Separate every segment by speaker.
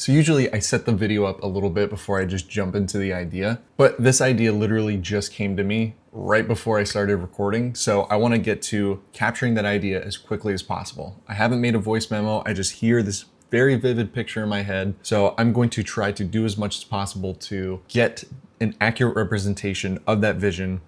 Speaker 1: So usually I set the video up a little bit before I just jump into the idea, but this idea literally just came to me right before I started recording. So I want to get to capturing that idea as quickly as possible. I haven't made a voice memo. I just hear this very vivid picture in my head. So I'm going to try to do as much as possible to get an accurate representation of that vision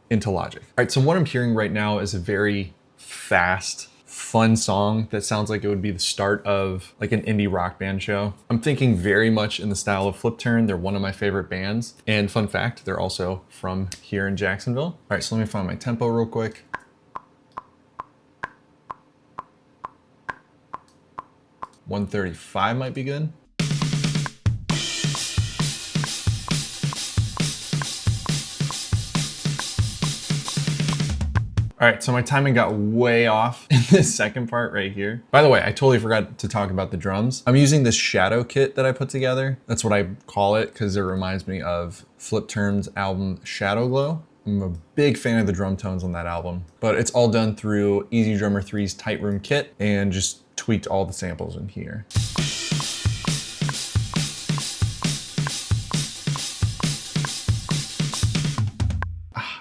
Speaker 1: into Logic. All right, so what I'm hearing right now is a very fast, fun song that sounds like it would be the start of like an indie rock band show. I'm thinking very much in the style of Flipturn. They're one of my favorite bands. And fun fact, they're also from here in Jacksonville. All right, so let me find my tempo real quick. $135 might be good. All right, so my timing got way off in this second part right here. By the way, I totally forgot to talk about the drums. I'm using this shadow kit that I put together. That's what I call it because it reminds me of Flipturn's album Shadow Glow. I'm a big fan of the drum tones on that album, but it's all done through Easy Drummer 3's Tight Room kit and just tweaked all the samples in here.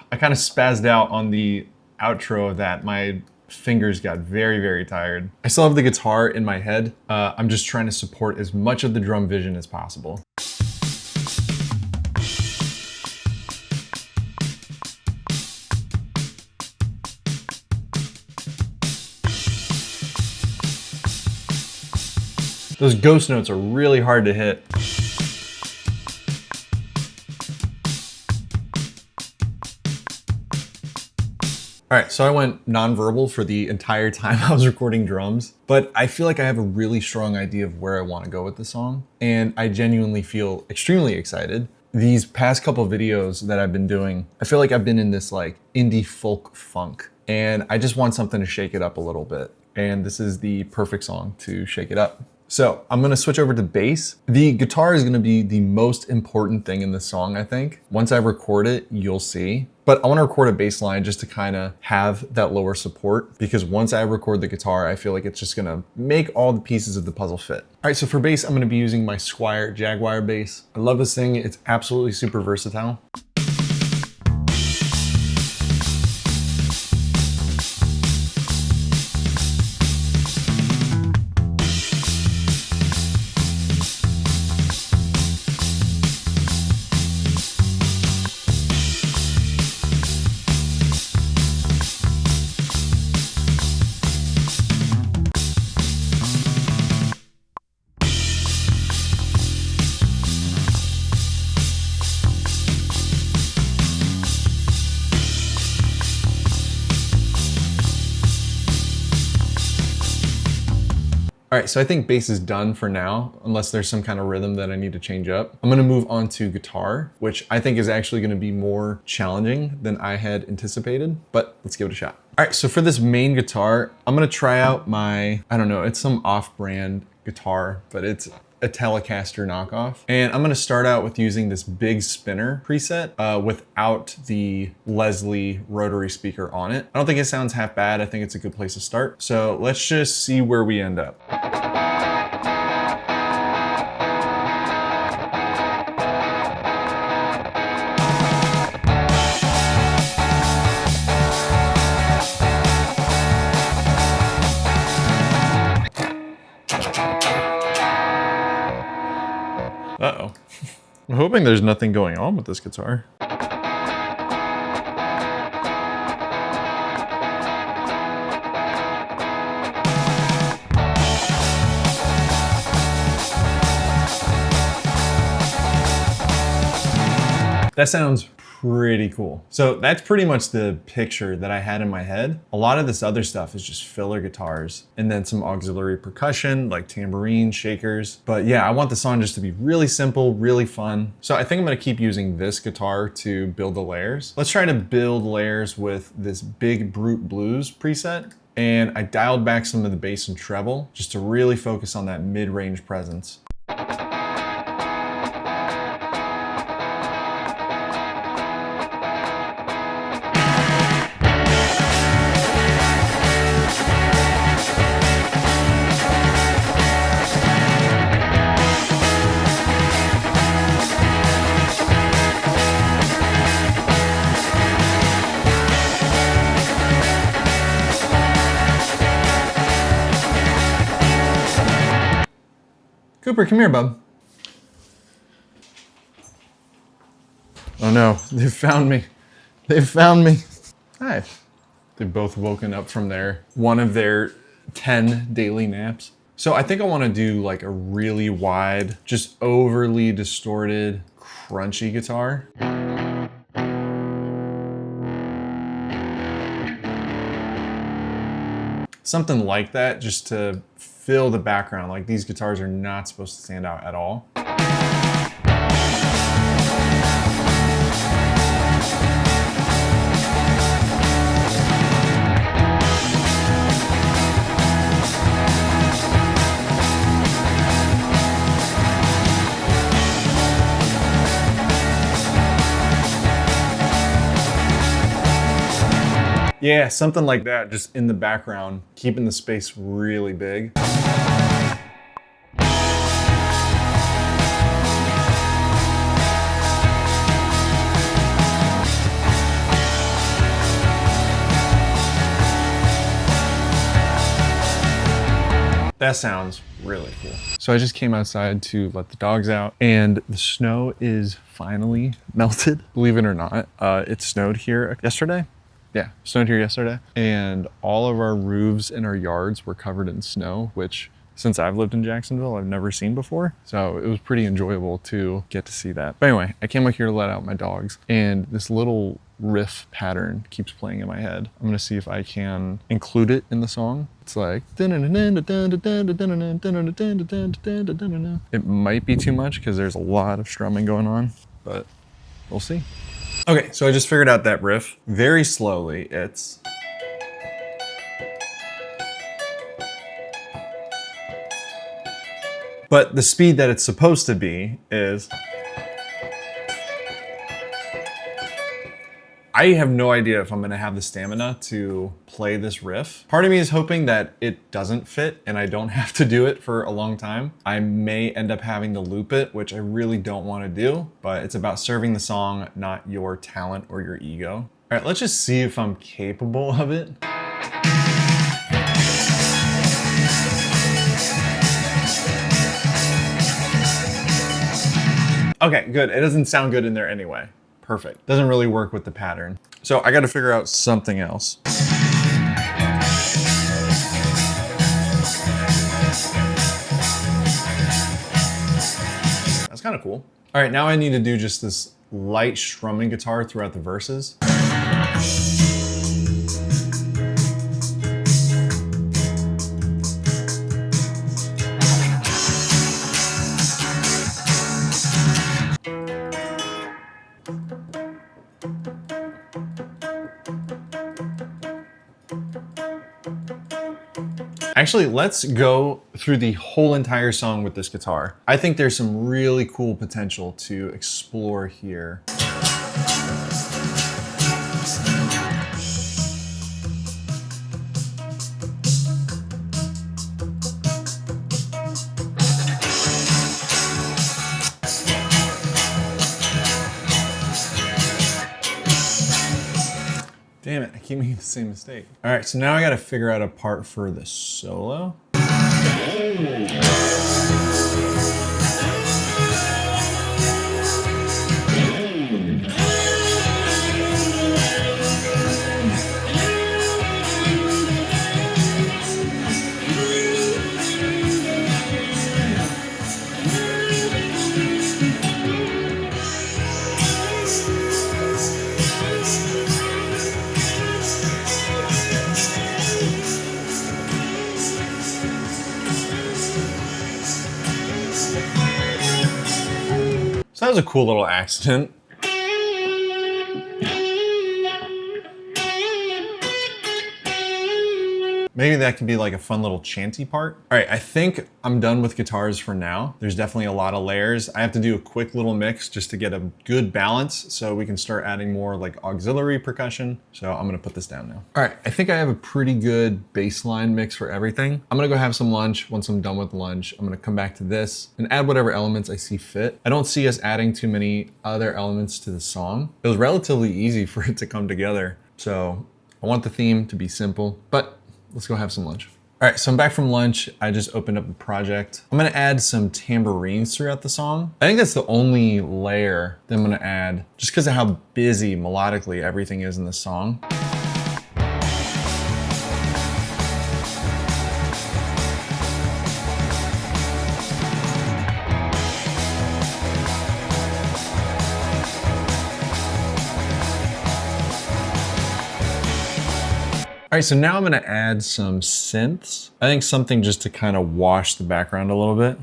Speaker 1: I kind of spazzed out on the outro of that. My fingers got very, very tired. I still have the guitar in my head. I'm just trying to support as much of the drum vision as possible. Those ghost notes are really hard to hit. All right, so I went nonverbal for the entire time I was recording drums, but I feel like I have a really strong idea of where I want to go with the song, and I genuinely feel extremely excited. These past couple videos that I've been doing, I feel like I've been in this like indie folk funk, and I just want something to shake it up a little bit, and this is the perfect song to shake it up. So I'm gonna switch over to bass. The guitar is gonna be the most important thing in this song, I think. Once I record it, you'll see. But I wanna record a bass line just to kinda have that lower support, because once I record the guitar, I feel like it's just gonna make all the pieces of the puzzle fit. All right, so for bass, I'm gonna be using my Squier Jaguar bass. I love this thing, it's absolutely super versatile. All right, so I think bass is done for now, unless there's some kind of rhythm that I need to change up. I'm gonna move on to guitar, which I think is actually gonna be more challenging than I had anticipated, but let's give it a shot. All right, so for this main guitar, I'm gonna try out my, I don't know, it's some off-brand guitar, but it's a Telecaster knockoff. And I'm gonna start out with using this big spinner preset without the Leslie rotary speaker on it. I don't think it sounds half bad. I think it's a good place to start. So let's just see where we end up. Uh-oh. I'm hoping there's nothing going on with this guitar. That sounds pretty cool. So that's pretty much the picture that I had in my head. A lot of this other stuff is just filler guitars and then some auxiliary percussion like tambourine, shakers. But yeah, I want the song just to be really simple, really fun. So I think I'm gonna keep using this guitar to build the layers. Let's try to build layers with this Big Brute Blues preset. And I dialed back some of the bass and treble just to really focus on that mid-range presence. Cooper, come here, bub. Oh no, they found me. They found me. Hi. They've both woken up from one of their 10 daily naps. So I think I want to do like a really wide, just overly distorted, crunchy guitar. Something like that, just to fill the background. Like, these guitars are not supposed to stand out at all. Yeah, something like that, just in the background, keeping the space really big. That sounds really cool. So I just came outside to let the dogs out, and the snow is finally melted. Believe it or not, it snowed here yesterday. Yeah, snowed here yesterday. And all of our roofs in our yards were covered in snow, which since I've lived in Jacksonville, I've never seen before. So it was pretty enjoyable to get to see that. But anyway, I came up here to let out my dogs, and this little riff pattern keeps playing in my head. I'm gonna see if I can include it in the song. It's like, it might be too much because there's a lot of strumming going on, but we'll see. Okay, so I just figured out that riff very slowly. It's but the speed that it's supposed to be is. I have no idea if I'm gonna have the stamina to play this riff. Part of me is hoping that it doesn't fit and I don't have to do it for a long time. I may end up having to loop it, which I really don't wanna do, but it's about serving the song, not your talent or your ego. All right, let's just see if I'm capable of it. Okay, good. It doesn't sound good in there anyway. Perfect. Doesn't really work with the pattern. So I got to figure out something else. That's kind of cool. All right, now I need to do just this light strumming guitar throughout the verses. Actually, let's go through the whole entire song with this guitar. I think there's some really cool potential to explore here. Damn it, I keep making the same mistake. All right, so now I gotta figure out a part for the solo. So that was a cool little accident. Maybe that could be like a fun little chanty part. All right, I think I'm done with guitars for now. There's definitely a lot of layers. I have to do a quick little mix just to get a good balance so we can start adding more like auxiliary percussion. So I'm gonna put this down now. All right, I think I have a pretty good baseline mix for everything. I'm gonna go have some lunch. Once I'm done with lunch, I'm gonna come back to this and add whatever elements I see fit. I don't see us adding too many other elements to the song. It was relatively easy for it to come together. So I want the theme to be simple, but let's go have some lunch. All right, so I'm back from lunch. I just opened up a project. I'm gonna add some tambourines throughout the song. I think that's the only layer that I'm gonna add just because of how busy melodically everything is in the song. All right, so now I'm gonna add some synths. I think something just to kind of wash the background a little bit.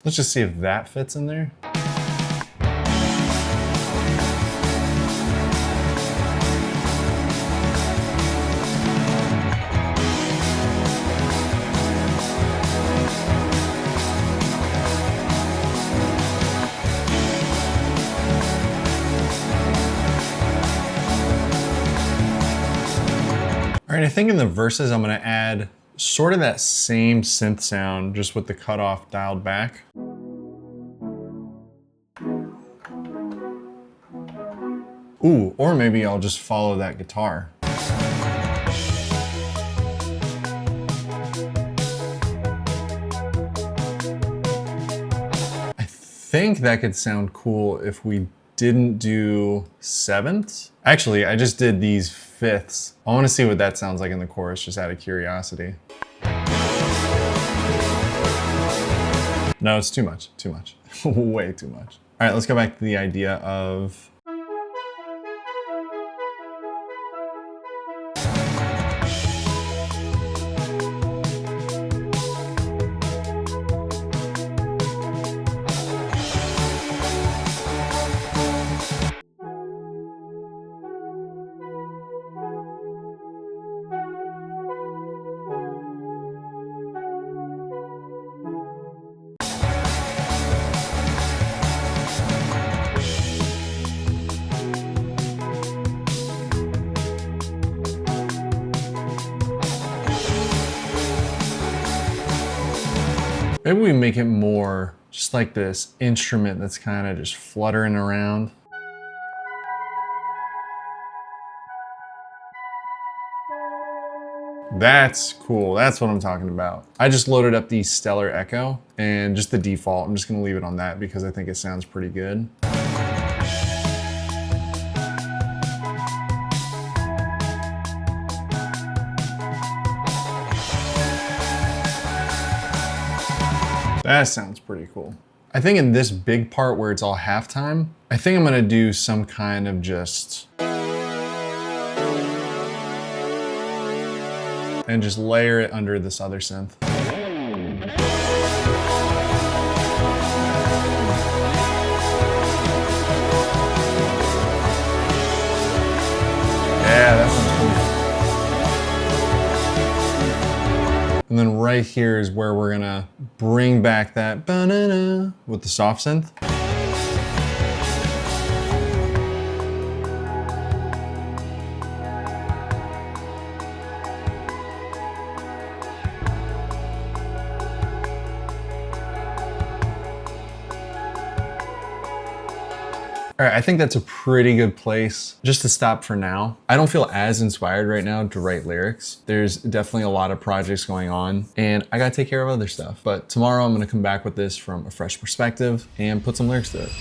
Speaker 1: Let's just see if that fits in there. All right, I think in the verses, I'm gonna add sort of that same synth sound, just with the cutoff dialed back. Ooh, or maybe I'll just follow that guitar. I think that could sound cool if we didn't do sevenths. Actually, I just did these fifths. I want to see what that sounds like in the chorus, just out of curiosity. No, it's too much, way too much. All right, let's go back to the idea of maybe we make it more just like this instrument that's kind of just fluttering around. That's cool, that's what I'm talking about. I just loaded up the Stellar Echo and just the default. I'm just gonna leave it on that because I think it sounds pretty good. That sounds pretty cool. I think in this big part where it's all halftime, I think I'm gonna do some kind of just and just layer it under this other synth. Yeah, that sounds cool. And then right here is where we're gonna bring back that ba-na-na with the soft synth. All right, I think that's a pretty good place just to stop for now. I don't feel as inspired right now to write lyrics. There's definitely a lot of projects going on and I gotta take care of other stuff. But tomorrow I'm gonna come back with this from a fresh perspective and put some lyrics to it.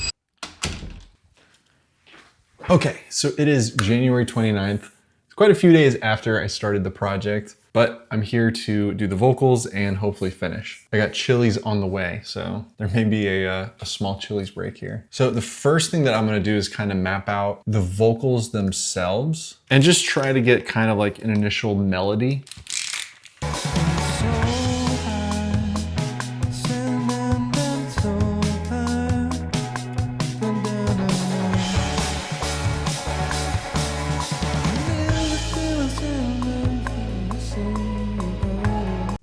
Speaker 1: Okay, so it is January 29th. It's quite a few days after I started the project, but I'm here to do the vocals and hopefully finish. I got Chili's on the way, so there may be a small Chili's break here. So the first thing that I'm gonna do is kind of map out the vocals themselves and just try to get kind of like an initial melody.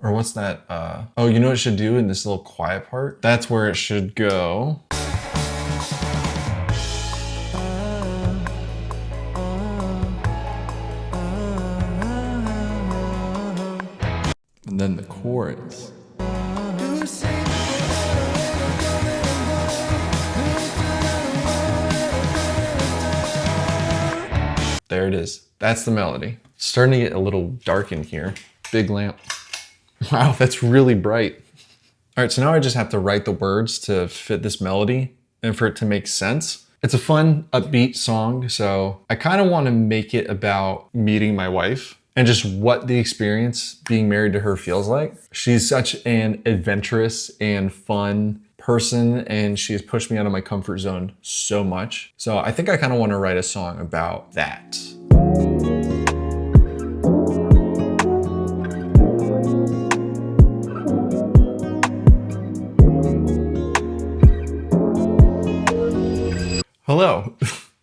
Speaker 1: Or what's that? Oh, you know what it should do in this little quiet part? That's where it should go. And then the chorus. There it is. That's the melody. It's starting to get a little dark in here. Big lamp. Wow, that's really bright. All right, so now I just have to write the words to fit this melody and for it to make sense. It's a fun, upbeat song, so I kind of want to make it about meeting my wife and just what the experience being married to her feels like. She's such an adventurous and fun person, and she has pushed me out of my comfort zone so much. So I think I kind of want to write a song about that. Hello.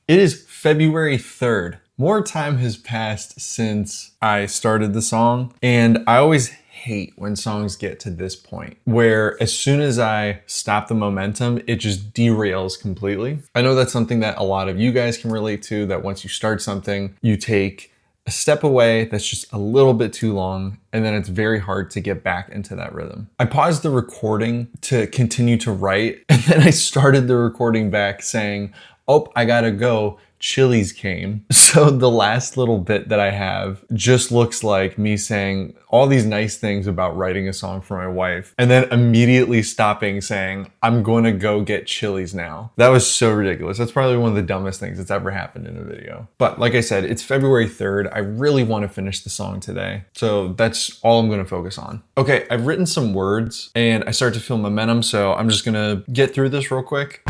Speaker 1: It is February 3rd. More time has passed since I started the song, and I always hate when songs get to this point where as soon as I stop the momentum, it just derails completely. I know that's something that a lot of you guys can relate to, that once you start something, you take a step away that's just a little bit too long, and then it's very hard to get back into that rhythm. I paused the recording to continue to write, and then I started the recording back saying, oh, I gotta go, Chili's came. So the last little bit that I have just looks like me saying all these nice things about writing a song for my wife, and then immediately stopping saying, I'm gonna go get Chili's now. That was so ridiculous. That's probably one of the dumbest things that's ever happened in a video. But like I said, it's February 3rd. I really wanna finish the song today. So that's all I'm gonna focus on. Okay, I've written some words and I start to feel momentum, so I'm just gonna get through this real quick.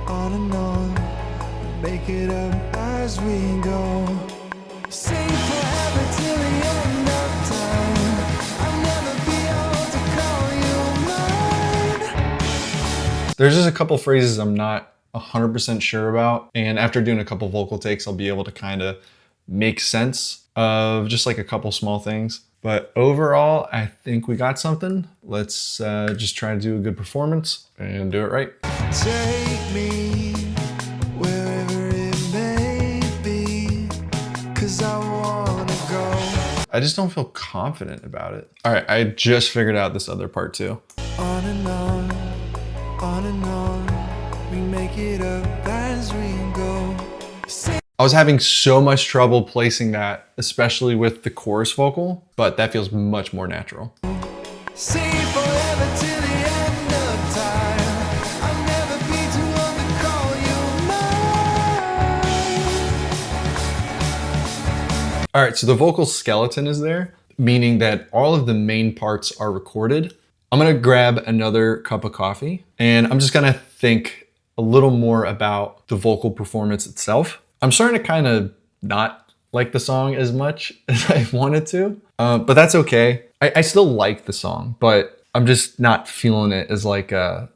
Speaker 1: On and on, make it up as we go. Sing forever till the end of time. I'll never be able to call you mine. There's just a couple phrases I'm not 100% sure about, and after doing a couple vocal takes, I'll be able to kind of make sense of just like a couple small things. But overall, I think we got something. Let's just try to do a good performance and do it right. Take me wherever it may be, 'cause I wanna go. I just don't feel confident about it. All right, I just figured out this other part too. On and on, we make it up as we go. I was having so much trouble placing that, especially with the chorus vocal, but that feels much more natural. See forever till the end of time. I'll never be too old to call you mine. All right, so the vocal skeleton is there, meaning that all of the main parts are recorded. I'm gonna grab another cup of coffee, and I'm just gonna think a little more about the vocal performance itself. I'm starting to kind of not like the song as much as I wanted to, but that's okay. I still like the song, but I'm just not feeling it as like a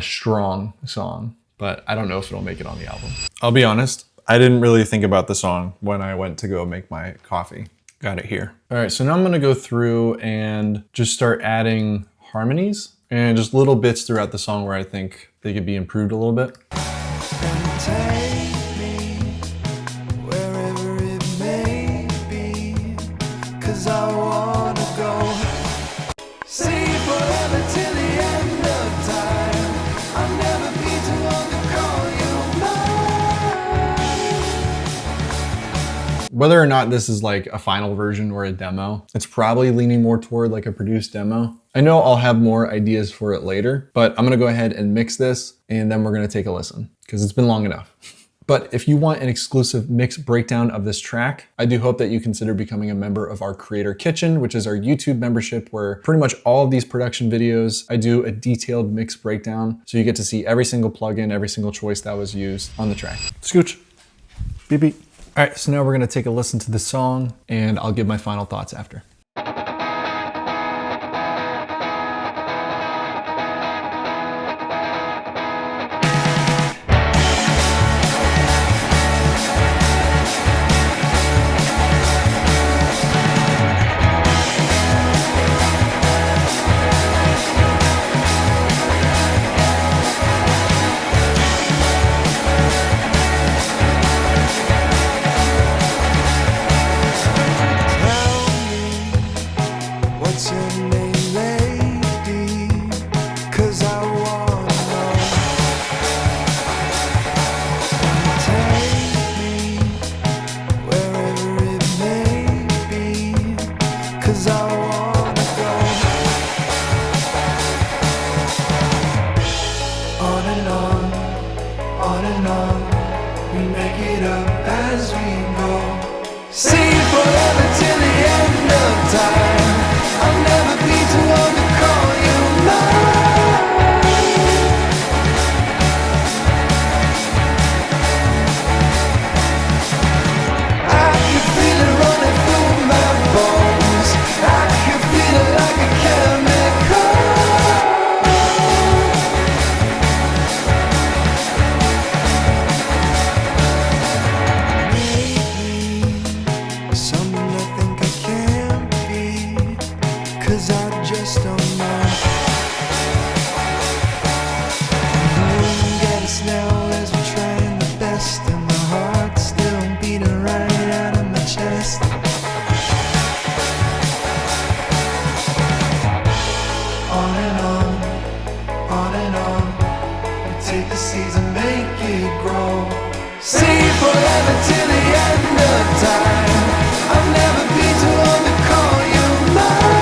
Speaker 1: strong song, but I don't know if it'll make it on the album. I'll be honest, I didn't really think about the song when I went to go make my coffee. Got it here. All right, so now I'm gonna go through and just start adding harmonies and just little bits throughout the song where I think they could be improved a little bit. I wanna go. See forever till the end of time. I'll never be too old to call you mine. Whether or not this is like a final version or a demo, it's probably leaning more toward like a produced demo. I know I'll have more ideas for it later, but I'm gonna go ahead and mix this and then we're gonna take a listen because it's been long enough. But if you want an exclusive mix breakdown of this track, I do hope that you consider becoming a member of our Creator Kitchen, which is our YouTube membership where pretty much all of these production videos, I do a detailed mix breakdown. So you get to see every single plugin, every single choice that was used on the track. Scooch. Beep beep. All right, so now we're gonna take a listen to the song and I'll give my final thoughts after. Tell me
Speaker 2: 'cause I wanna go on and on, on and on. We make it up as we go. Sing it forever till the end of time. I'll never be too old to call you mine. I can feel it running through my bones. I can feel it like a chemical. Maybe someone I think I can be, 'cause I just don't know. Get us now as we're trying the best, and my heart's still beating right out of my chest. On and on, on and on. We take the seeds and make it grow. Sing it forever till the end of time. I'll never be too old to call you mine.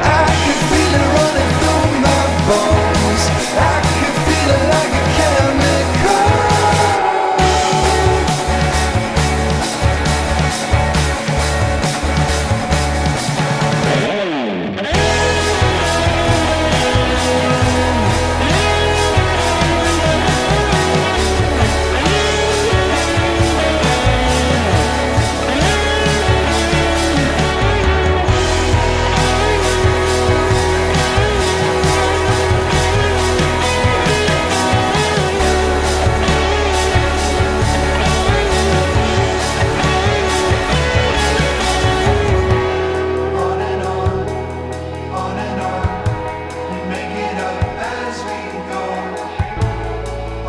Speaker 2: I can feel it running through my bones. I can feel it like a chemical. On and on, we make it up as we go.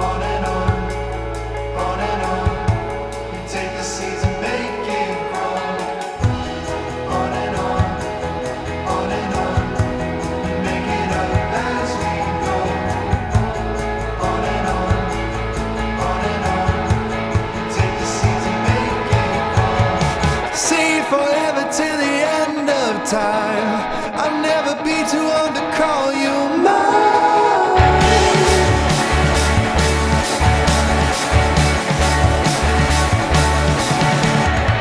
Speaker 2: On and on, on and on, we take the seeds and make it grow. On and on, on and on, we make it up as we go. On and on, we take the seeds and make it grow. Sing it forever till the end of time. I'll never be too old to call you mine.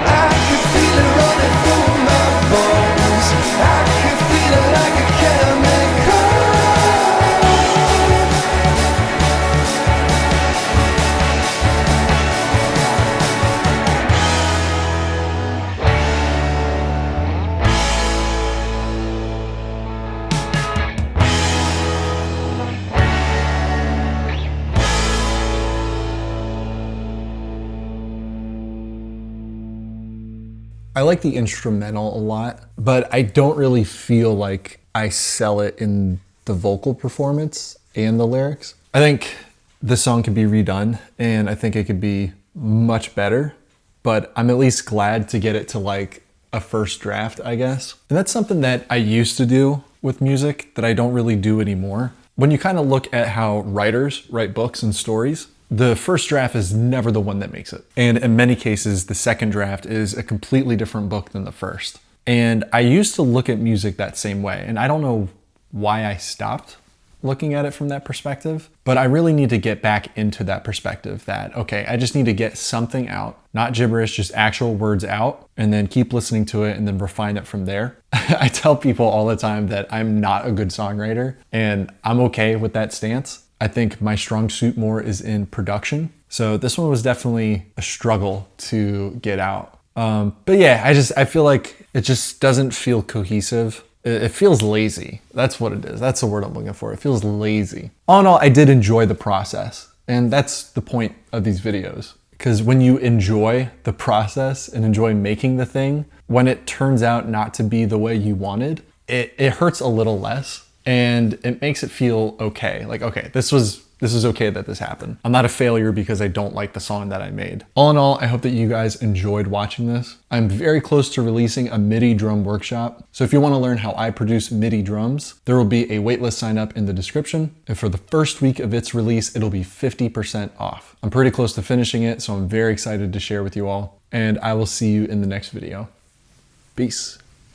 Speaker 2: I can feel it running through my bones. I can feel it like a chemical.
Speaker 1: I like the instrumental a lot, but I don't really feel like I sell it in the vocal performance and the lyrics. I think the song could be redone, and I think it could be much better, but I'm at least glad to get it to like a first draft, I guess. And that's something that I used to do with music that I don't really do anymore. When you kind of look at how writers write books and stories, the first draft is never the one that makes it. And in many cases, the second draft is a completely different book than the first. And I used to look at music that same way. And I don't know why I stopped looking at it from that perspective, but I really need to get back into that perspective that, okay, I just need to get something out, not gibberish, just actual words out, and then keep listening to it and then refine it from there. I tell people all the time that I'm not a good songwriter, and I'm okay with that stance. I think my strong suit more is in production. So this one was definitely a struggle to get out. But yeah, I feel like it just doesn't feel cohesive. It feels lazy. That's what it is. That's the word I'm looking for. It feels lazy. All in all, I did enjoy the process. And that's the point of these videos. Because when you enjoy the process and enjoy making the thing, when it turns out not to be the way you wanted, it hurts a little less. And it makes it feel okay. Like, okay, this was This is okay that this happened. I'm not a failure because I don't like the song that I made. All in all, I hope that you guys enjoyed watching this. I'm very close to releasing a MIDI drum workshop. So if you want to learn how I produce MIDI drums, there will be a waitlist sign up in the description. And for the first week of its release, it'll be 50% off. I'm pretty close to finishing it, so I'm very excited to share with you all. And I will see you in the next video. Peace.